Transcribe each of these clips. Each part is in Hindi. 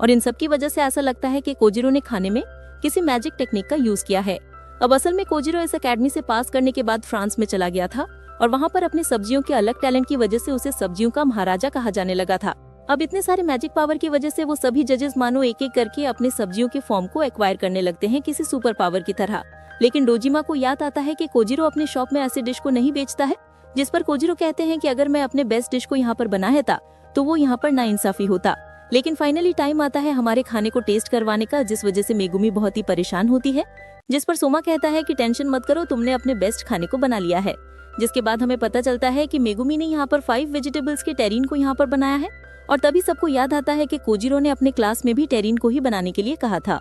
और इन सब की वजह से ऐसा लगता है कि कोजिरो ने खाने में किसी मैजिक टेक्निक का यूज किया है। अब असल में कोजिरो इस एकेडमी से पास करने के बाद फ्रांस में चला गया था और वहाँ पर अपनी सब्जियों के अलग टैलेंट की वजह से उसे सब्जियों का महाराजा कहा जाने लगा था। अब इतने सारे मैजिक पावर की वजह से वो सभी जजेस मानो एक एक करके अपने सब्जियों के फॉर्म को एक्वायर करने लगते हैं किसी सुपर पावर की तरह। लेकिन डोजिमा को याद आता है कि कोजिरो अपने शॉप में ऐसे डिश को नहीं बेचता है, जिस पर कोजिरो कहते हैं कि अगर मैं अपने बेस्ट डिश को यहाँ पर बनाया था तो वो यहाँ पर नाइंसाफी होता। लेकिन फाइनली टाइम आता है हमारे खाने को टेस्ट करवाने का, जिस वजह से मेगुमी बहुत ही परेशान होती है, जिस पर सोमा कहता है कि टेंशन मत करो, तुमने अपने बेस्ट खाने को बना लिया है। जिसके बाद हमें पता चलता है कि मेगुमी ने यहाँ पर 5 वेजिटेबल्स के टेरिन को यहाँ पर बनाया है और तभी सबको याद आता है कि कोजिरो ने अपने क्लास में भी टेरिन को ही बनाने के लिए कहा था।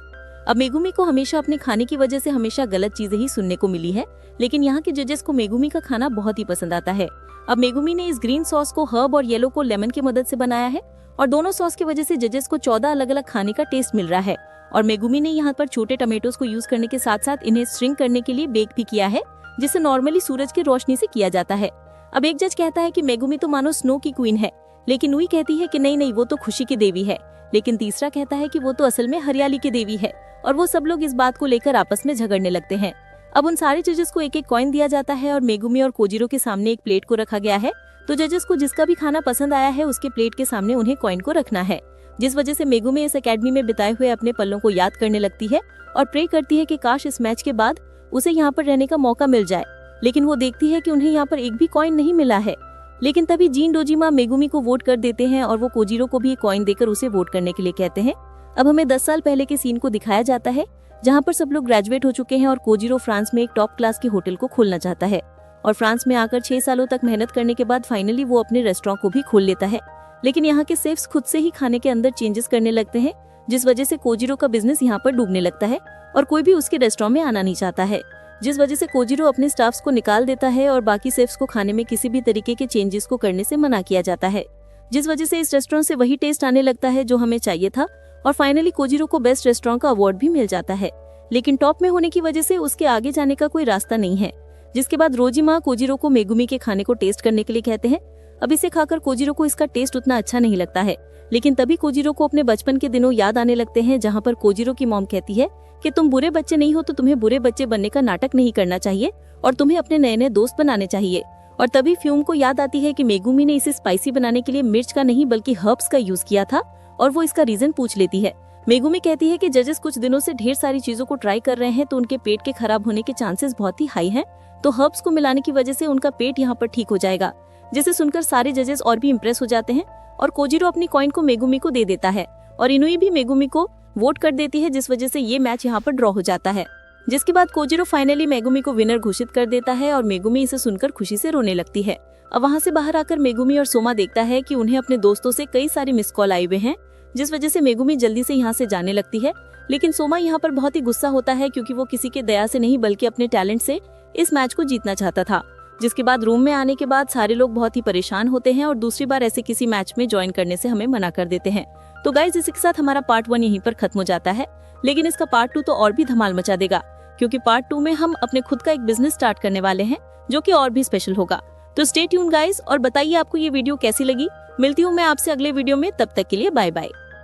अब मेगुमी को हमेशा अपने खाने की वजह से हमेशा गलत चीजें ही सुनने को मिली है, लेकिन यहाँ के जजेस को मेगुमी का खाना बहुत ही पसंद आता है। अब मेगुमी ने इस ग्रीन सॉस को हर्ब और येलो को लेमन की मदद से बनाया है और दोनों सॉस की वजह से जजेस को 14 अलग अलग खाने का टेस्ट मिल रहा है। और मेगुमी ने यहाँ पर छोटे टमेटोज को यूज करने के साथ साथ इन्हें श्रिंक करने के लिए बेक भी किया है, जिसे नॉर्मली सूरज की रोशनी से किया जाता है। अब एक जज कहता है कि मेगुमी तो मानो स्नो की क्वीन है, लेकिन उई कहती है कि नहीं वो तो खुशी की देवी है। लेकिन तीसरा कहता है कि वो तो असल में हरियाली की देवी है और वो सब लोग इस बात को लेकर आपस में झगड़ने लगते हैं। अब उन सारे जजेस को एक एक कॉइन दिया जाता है और मेगुमी और कोजिरो के सामने एक प्लेट को रखा गया है, तो जजेस को जिसका भी खाना पसंद आया है उसके प्लेट के सामने उन्हें कॉइन को रखना है। जिस वजह से मेगुमी इस एकेडमी में बिताए हुए अपने पलों को याद करने लगती है और प्रे करती है कि काश इस मैच के बाद उसे यहाँ पर रहने का मौका मिल जाए। लेकिन वो देखती है कि उन्हें यहाँ पर एक भी कॉइन नहीं मिला है। लेकिन तभी जीन डोजिमा मेगुमी को वोट कर देते हैं और वो कोजिरो को भी एक कॉइन देकर उसे वोट करने के लिए कहते हैं। अब हमें 10 साल पहले के सीन को दिखाया जाता है, जहाँ पर सब लोग ग्रेजुएट हो चुके हैं और कोजिरो फ्रांस में एक टॉप क्लास के होटल को खोलना चाहता है और फ्रांस में आकर 6 सालों तक मेहनत करने के बाद फाइनली वो अपने रेस्टोरेंट को भी खोल लेता है। लेकिन यहाँ के शेफ्स खुद से ही खाने के अंदर चेंजेस करने लगते हैं, जिस वजह से कोजिरो का बिजनेस यहाँ पर डूबने लगता है और कोई भी उसके रेस्टोरेंट में आना नहीं चाहता है। जिस वजह से कोजिरो अपने स्टाफ्स को निकाल देता है और बाकी शेफ्स को खाने में किसी भी तरीके के चेंजेस को करने से मना किया जाता है, जिस वजह से इस रेस्टोरेंट से वही टेस्ट आने लगता है जो हमें चाहिए था और फाइनली कोजिरो को बेस्ट रेस्टोरेंट का अवार्ड भी मिल जाता है। लेकिन टॉप में होने की वजह से उसके आगे जाने का कोई रास्ता नहीं है। जिसके बाद रोजिमा कोजिरो को मेगुमी के खाने को टेस्ट करने के लिए कहते हैं। अब इसे खाकर कोजिरो को इसका टेस्ट उतना अच्छा नहीं लगता है, लेकिन तभी कोजिरो को अपने बचपन के दिनों याद आने लगते हैं, जहाँ पर कोजिरो की मॉम कहती है कि तुम बुरे बच्चे नहीं हो तो तुम्हें बुरे बच्चे बनने का नाटक नहीं करना चाहिए और तुम्हें अपने नए नए दोस्त बनाने चाहिए। और तभी फ्यूम को याद आती है कि मेगुमी ने इसे स्पाइसी बनाने के लिए मिर्च का नहीं बल्कि हर्ब्स का यूज किया था और वो इसका रीजन पूछ लेती है। मेगुमी कहती है कि जजेस कुछ दिनों से ढेर सारी चीजों को ट्राई कर रहे हैं तो उनके पेट के खराब होने के चांसेस बहुत ही हाई हैं, तो हर्ब्स को मिलाने की वजह से उनका पेट यहाँ पर ठीक हो जाएगा। जिसे सुनकर सारे जजेस और भी इम्प्रेस हो जाते हैं और कोजिरो अपनी कॉइन को मेगुमी को दे देता है और इनुई भी मेगुमी को वोट कर देती है, जिस वजह से ये मैच यहाँ पर ड्रॉ हो जाता है। जिसके बाद कोजिरो फाइनली मेगुमी को विनर घोषित कर देता है और मेगुमी इसे सुनकर खुशी से रोने लगती है। अब वहाँ से बाहर आकर मेगुमी और सोमा देखता है कि उन्हें अपने दोस्तों से कई सारे मिस कॉल आए हुए हैं, जिस वजह से मेगुमी जल्दी से यहाँ से जाने लगती है। लेकिन सोमा यहाँ पर बहुत ही गुस्सा होता है क्योंकि वो किसी के दया से नहीं बल्कि अपने टैलेंट से इस मैच को जीतना चाहता था। जिसके बाद रूम में आने के बाद सारे लोग बहुत ही परेशान होते हैं और दूसरी बार ऐसे किसी मैच में ज्वाइन करने से हमें मना कर देते हैं। तो गाइज इसी के साथ हमारा पार्ट 1 यहीं पर खत्म हो जाता है, लेकिन इसका पार्ट 2 तो और भी धमाल मचा देगा, क्योंकि पार्ट 2 में हम अपने खुद का एक बिजनेस स्टार्ट करने वाले हैं जो कि और भी स्पेशल होगा। तो स्टे ट्यून गाइज और बताइए आपको ये वीडियो कैसी लगी। मिलती हूँ मैं आपसे अगले वीडियो में, तब तक के लिए बाय बाय।